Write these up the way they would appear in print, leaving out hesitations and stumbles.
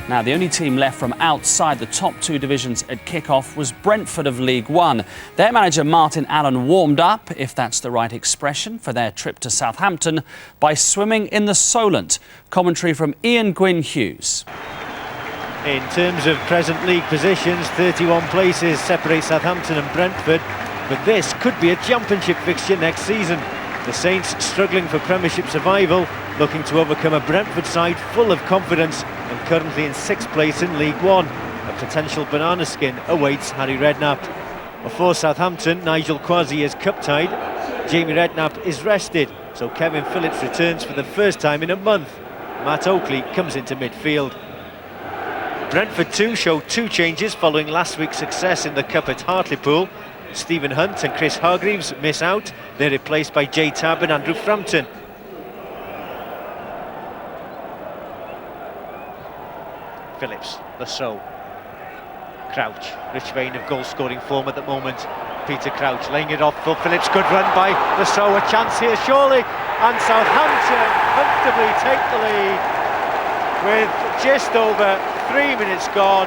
Now, the only team left from outside the top two divisions at kick-off was Brentford of League One. Their manager Martin Allen warmed up, if that's the right expression, for their trip to Southampton by swimming in the Solent. Commentary from Ian Gwynn Hughes. In terms of present league positions, 31 places separate Southampton and Brentford, but this could be a championship fixture next season. The Saints struggling for Premiership survival, looking to overcome a Brentford side full of confidence and currently in 6th place in League One. A potential banana skin awaits Harry Redknapp. For Southampton, Nigel Quasi is cup-tied, Jamie Redknapp is rested, so Kevin Phillips returns for the first time in a month. Matt Oakley comes into midfield. Brentford too show 2 changes following last week's success in the Cup at Hartlepool. Stephen Hunt and Chris Hargreaves miss out. They're replaced by Jay Tabb and Andrew Frampton. Phillips, Lasseau, Crouch, rich vein of goal-scoring form at the moment. Peter Crouch laying it off for Phillips, good run by Lasseau, a chance here surely, and Southampton comfortably take the lead with just over 3 minutes gone.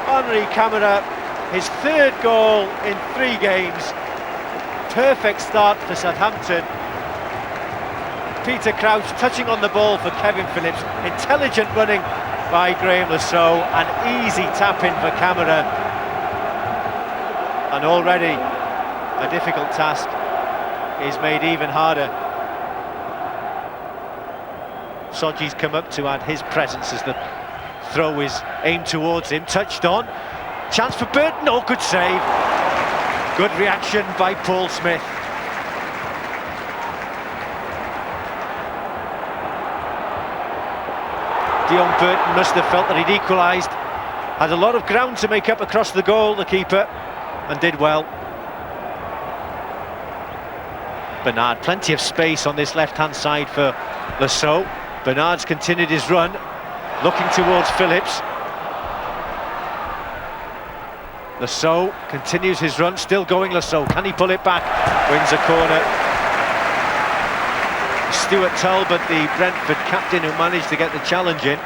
Henri Camara, his 3rd goal in 3 games. Perfect start for Southampton. Peter Crouch touching on the ball for Kevin Phillips. Intelligent running by Graham Lasseau. An easy tap-in for Camara. And already a difficult task is made even harder. Sodje's come up to add his presence as the throw is aimed towards him, touched on. Chance for Burton, oh, good save. Good reaction by Paul Smith. Dion Burton must have felt that he'd equalised. Had a lot of ground to make up across the goal, the keeper, and did well. Bernard, plenty of space on this left-hand side for Lasseau. Bernard's continued his run, looking towards Phillips. Lasseau continues his run, still going Lasseau. Can he pull it back? Wins a corner. Stuart Talbot, the Brentford captain, who managed to get the challenge in.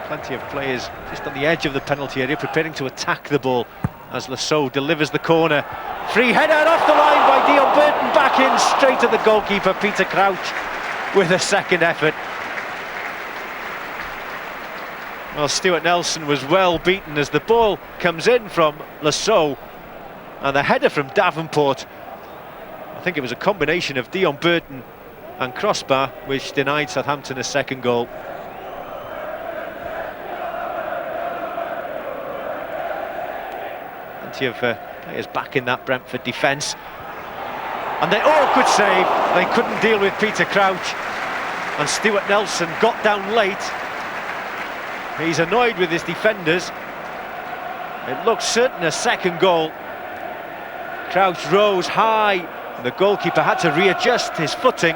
Plenty of players just on the edge of the penalty area, preparing to attack the ball as Lasseau delivers the corner. Free header off the line by Dion Burton, back in straight at the goalkeeper, Peter Crouch, with a second effort. Well, Stuart Nelson was well beaten as the ball comes in from Lasseau, and the header from Davenport. I think it was a combination of Dion Burton and crossbar which denied Southampton a second goal. Plenty of players back in that Brentford defence. And they, oh, good save. They couldn't deal with Peter Crouch, and Stuart Nelson got down late. He's annoyed with his defenders. It looks certain a second goal. Crouch rose high, and the goalkeeper had to readjust his footing.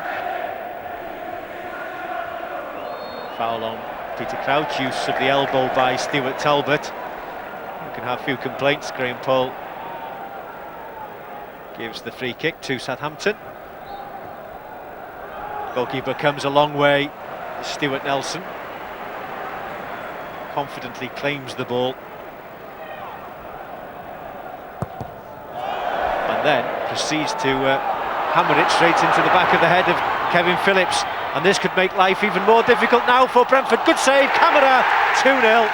Foul on Peter Crouch, use of the elbow by Stuart Talbot. We can have a few complaints. Graham Poll gives the free kick to Southampton. Goalkeeper comes a long way, Stuart Nelson. Confidently claims the ball. And then proceeds to hammer it straight into the back of the head of Kevin Phillips. And this could make life even more difficult now for Brentford. Good save, Camara, 2-0.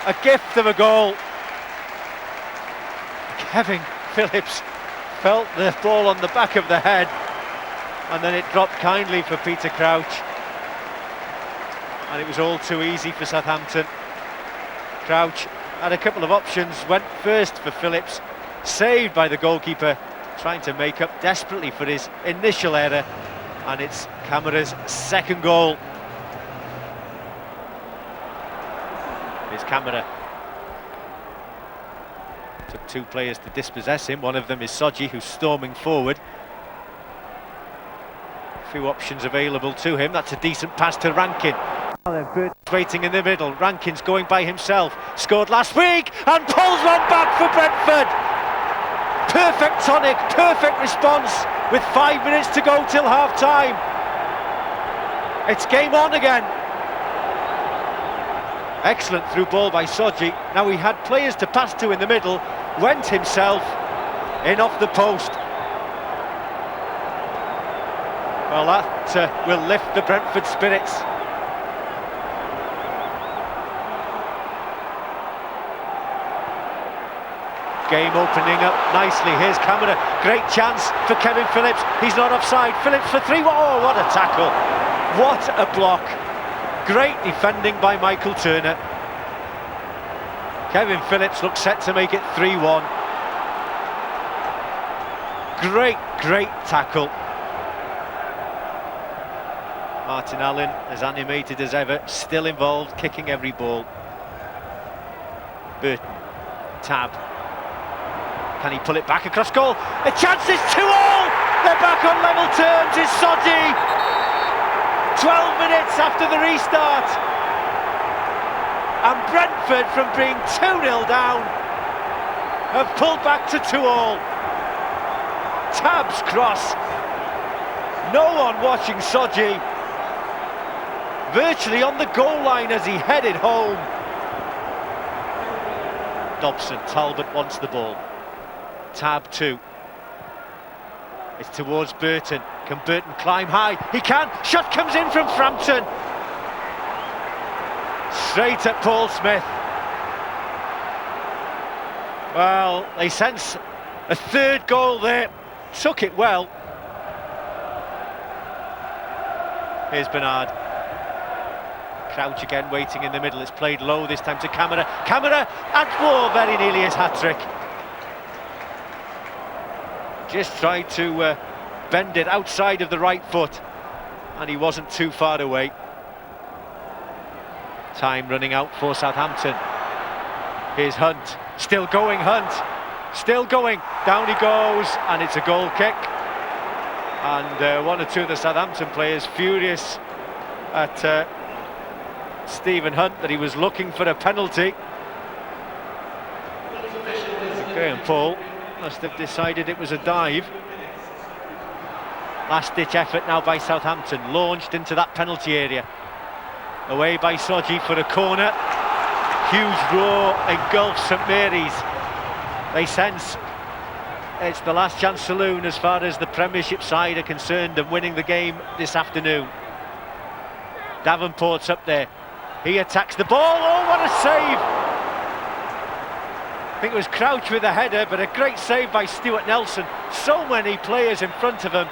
A gift of a goal. Kevin Phillips felt the ball on the back of the head, and then it dropped kindly for Peter Crouch. And it was all too easy for Southampton. Crouch had a couple of options, went first for Phillips, saved by the goalkeeper, trying to make up desperately for his initial error, and it's Camara's second goal. Here's Camara. Took 2 players to dispossess him. One of them is Sodje, who's storming forward. A few options available to him. That's a decent pass to Rankin. Waiting in the middle. Rankin's going by himself. Scored last week and pulls one back for Brentford. Perfect tonic, perfect response with 5 minutes to go till half-time. It's game on again. Excellent through ball by Sodje. Now he had players to pass to in the middle, went himself in off the post. Well, that will lift the Brentford spirits. Game opening up nicely. Here's Camara. Great chance for Kevin Phillips. He's not offside. Phillips for 3. Oh, what a tackle. What a block. Great defending by Michael Turner. Kevin Phillips looks set to make it 3-1. Great tackle. Martin Allen, as animated as ever, still involved, kicking every ball. Burton. Tab. Can he pull it back across goal? A chance, is 2-2! They're back on level terms, it's Sodje! 12 minutes after the restart. And Brentford, from being 2-0 down, have pulled back to 2-2. Tab's cross. No one watching Sodje. Virtually on the goal line as he headed home. Dobson, Talbot wants the ball. Tab 2. It's towards Burton. Can Burton climb high? He can! Shot comes in from Frampton. Straight at Paul Smith. Well, they sense a third goal there. Took it well. Here's Bernard. Crouch again, waiting in the middle. It's played low this time to Camara. Camara, and very nearly his hat-trick. Just tried to bend it outside of the right foot, and he wasn't too far away. Time running out for Southampton. Here's Hunt, still going Hunt, still going, down he goes, and it's a goal kick. And one or two of the Southampton players furious at Stephen Hunt that he was looking for a penalty. Graham Paul must have decided it was a dive. Last-ditch effort now by Southampton, launched into that penalty area. Away by Sodje for a corner. Huge roar engulfs St Mary's. They sense it's the last chance saloon as far as the Premiership side are concerned and winning the game this afternoon. Davenport's up there. He attacks the ball. Oh, what a save! I think it was Crouch with a header, but a great save by Stuart Nelson. So many players in front of him.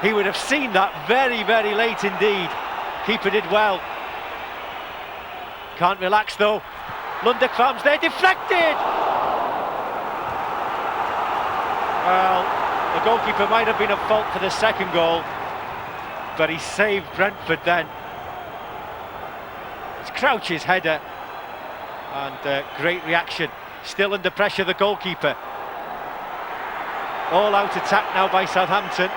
He would have seen that very, very late indeed. Keeper did well. Can't relax though. Lundekvam's there, deflected! Well, the goalkeeper might have been at fault for the second goal, but he saved Brentford then. It's Crouch's header, and great reaction. Still under pressure, the goalkeeper. All out attack now by Southampton.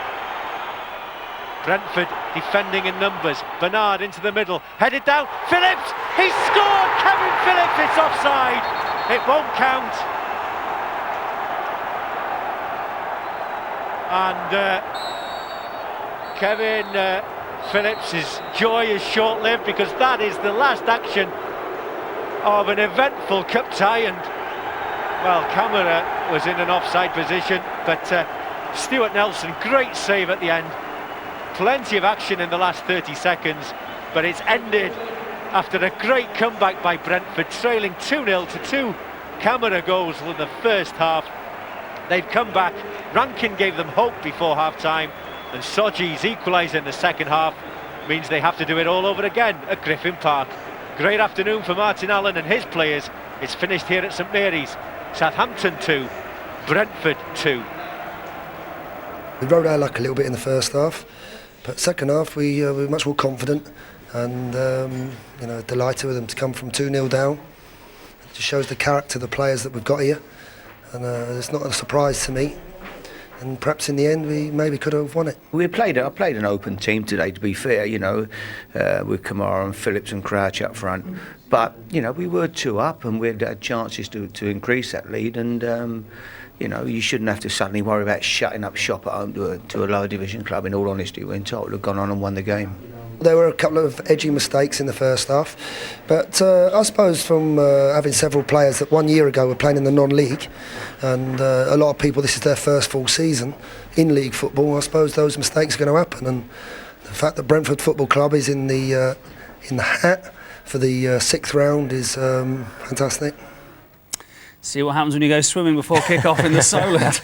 Brentford defending in numbers. Bernard into the middle, headed down. Phillips, he scored! Kevin Phillips, it's offside. It won't count. And Kevin Phillips' joy is short-lived, because that is the last action of an eventful cup tie. And well, Camara was in an offside position, but Stuart Nelson, great save at the end. Plenty of action in the last 30 seconds, but it's ended after a great comeback by Brentford, trailing 2-0 to 2 Camara goals in the first half. They've come back. Rankin gave them hope before half-time, and Sodje's equaliser in the second half means they have to do it all over again at Griffin Park. Great afternoon for Martin Allen and his players. It's finished here at St Mary's. Southampton 2, Brentford 2. We rode our luck a little bit in the first half, but second half we were much more confident, and delighted with them to come from 2-0 down. It just shows the character of the players that we've got here, and it's not a surprise to me. And perhaps in the end we maybe could have won it. I played an open team today, to be fair, with Camara and Phillips and Crouch up front. But, we were 2 up, and we had chances to increase that lead. And, you shouldn't have to suddenly worry about shutting up shop at home to a lower division club. In all honesty, we're entitled to have gone on and won the game. There were a couple of edgy mistakes in the first half, but I suppose from having several players that 1 year ago were playing in the non-league, and a lot of people, this is their first full season in league football, I suppose those mistakes are going to happen, and the fact that Brentford Football Club is in the hat for the sixth round is fantastic. See what happens when you go swimming before kick-off in the Solent.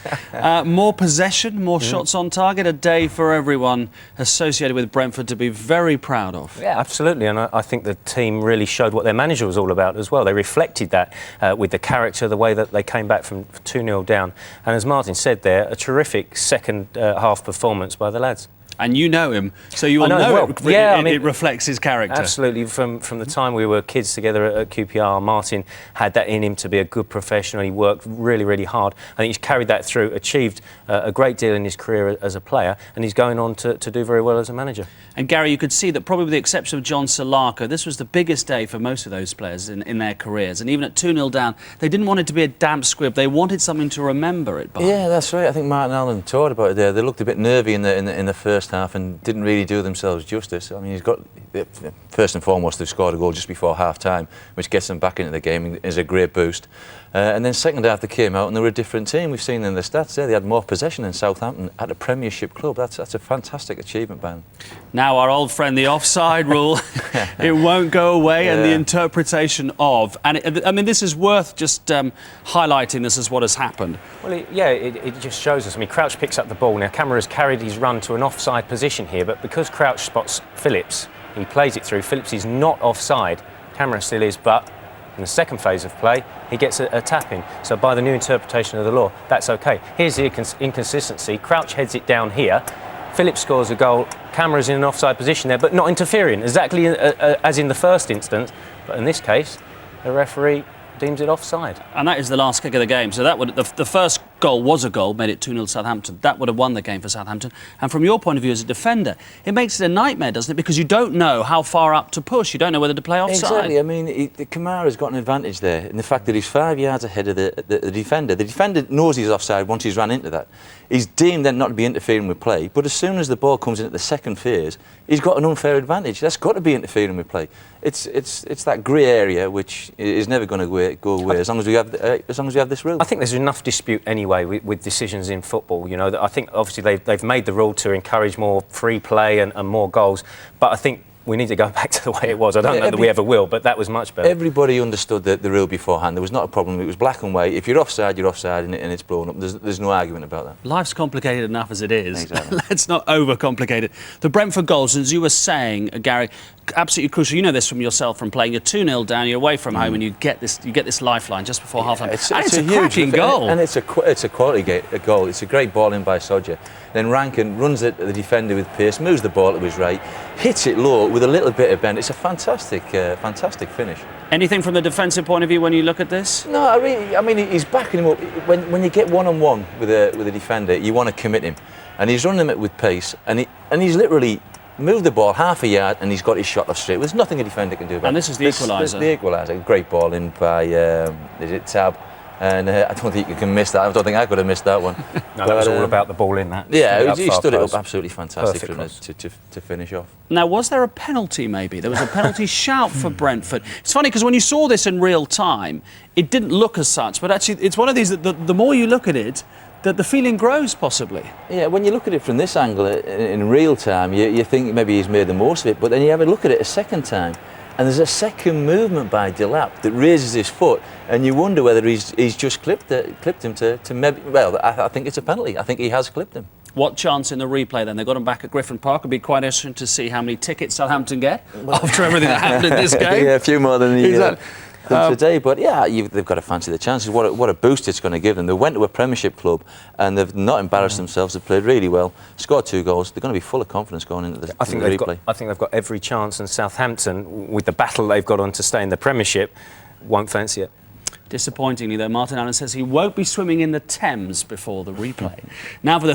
More possession, more shots on target, a day for everyone associated with Brentford to be very proud of. Yeah, absolutely, and I think the team really showed what their manager was all about as well. They reflected that with the character, the way that they came back from 2-0 down. And as Martin said there, a terrific second half performance by the lads. And you know him, so you will know it reflects his character. Absolutely. From the time we were kids together at QPR, Martin had that in him to be a good professional. He worked really, really hard. I think he's carried that through, achieved a great deal in his career as a player, and he's going on to do very well as a manager. And Gary, you could see that probably with the exception of John Salako, this was the biggest day for most of those players in their careers. And even at 2-0 down, they didn't want it to be a damp squib. They wanted something to rember it by. Yeah, that's right. I think Martin Allen talked about it there. They looked a bit nervy in the first half and didn't really do themselves justice. I mean, he's got, first and foremost, they've scored a goal just before half-time, which gets them back into the game and is a great boost. And then second half they came out and they were a different team. We've seen in the stats there, they had more possession than Southampton at a Premiership club. That's a fantastic achievement by them. Now our old friend, the offside rule, it won't go away, and the interpretation of. And I mean, this is worth just highlighting this as what has happened. Well, it just shows us. I mean, Crouch picks up the ball. Now, Camara's carried his run to an offside position here, but because Crouch spots Phillips, he plays it through. Phillips is not offside. Camara still is, but in the second phase of play, he gets a tap in. So by the new interpretation of the law, that's okay. Here's the inconsistency. Crouch heads it down here. Phillips scores a goal. Camara's in an offside position there, but not interfering, exactly as in the first instance. But in this case, the referee deems it offside. And that is the last kick of the game. So that would the first goal was a goal, made it 2-0 Southampton. That would have won the game for Southampton. And from your point of view as a defender, it makes it a nightmare, doesn't it? Because you don't know how far up to push. You don't know whether to play offside. Exactly. I mean, Camara's got an advantage there in the fact that he's 5 yards ahead of the defender. The defender knows he's offside once he's run into that. He's deemed then not to be interfering with play, but as soon as the ball comes in at the second phase, he's got an unfair advantage. That's got to be interfering with play. It's that grey area which is never going to go away as long as we have this rule. I think there's enough dispute anyway with decisions in football. You know, I think obviously they've made the rule to encourage more free play and more goals, but I think we need to go back to the way it was. I don't know that we ever will, but that was much better. Everybody understood the rule beforehand. There was not a problem. It was black and white. If you're offside, and it's blown up. There's no argument about that. Life's complicated enough as it is. Exactly. Let's not overcomplicate it. The Brentford goals, as you were saying, Gary, absolutely crucial. You know this from yourself from playing. You're 2-0 down, you're away from home, and you get this lifeline just before half-time. It's a cracking goal. And it's a quality goal. It's a great ball in by Sodje. Then Rankin runs at the defender with pace, moves the ball to his right, hits it low with a little bit of bend. It's a fantastic finish. Anything from the defensive point of view when you look at this? No, I mean he's backing him up. When you get one-on-one with a defender, you want to commit him, and he's running it with pace, and he's literally moved the ball half a yard, and he's got his shot off straight. There's nothing a defender can do about it. And this is the equaliser. This is the equaliser. Great ball in by Tab. And I don't think you can miss that. I don't think I could have missed that one. No, that was all about the ball in that. Yeah, he stood it up absolutely fantastic for him to finish off. Now, was there a penalty maybe? There was a penalty shout for Brentford. It's funny because when you saw this in real time, it didn't look as such, but actually it's one of these that the more you look at it, that the feeling grows possibly. Yeah, when you look at it from this angle in real time, you think maybe he's made the most of it, but then you have a look at it a second time, and there's a second movement by Delap that raises his foot, and you wonder whether he's just clipped him to maybe. Well, I think it's a penalty. I think he has clipped him. What chance in the replay then? They've got him back at Griffin Park. It'll be quite interesting to see how many tickets Southampton get after everything that happened in this game. Yeah, a few more than today, but yeah, they've got to fancy the chances. What a boost it's going to give them. They went to a Premiership club and they've not embarrassed themselves. They've played really well, scored 2 goals. They're going to be full of confidence going into the replay. I think they've got every chance, and Southampton, with the battle they've got on to stay in the Premiership, won't fancy it. Disappointingly, though, Martin Allen says he won't be swimming in the Thames before the replay. Now for the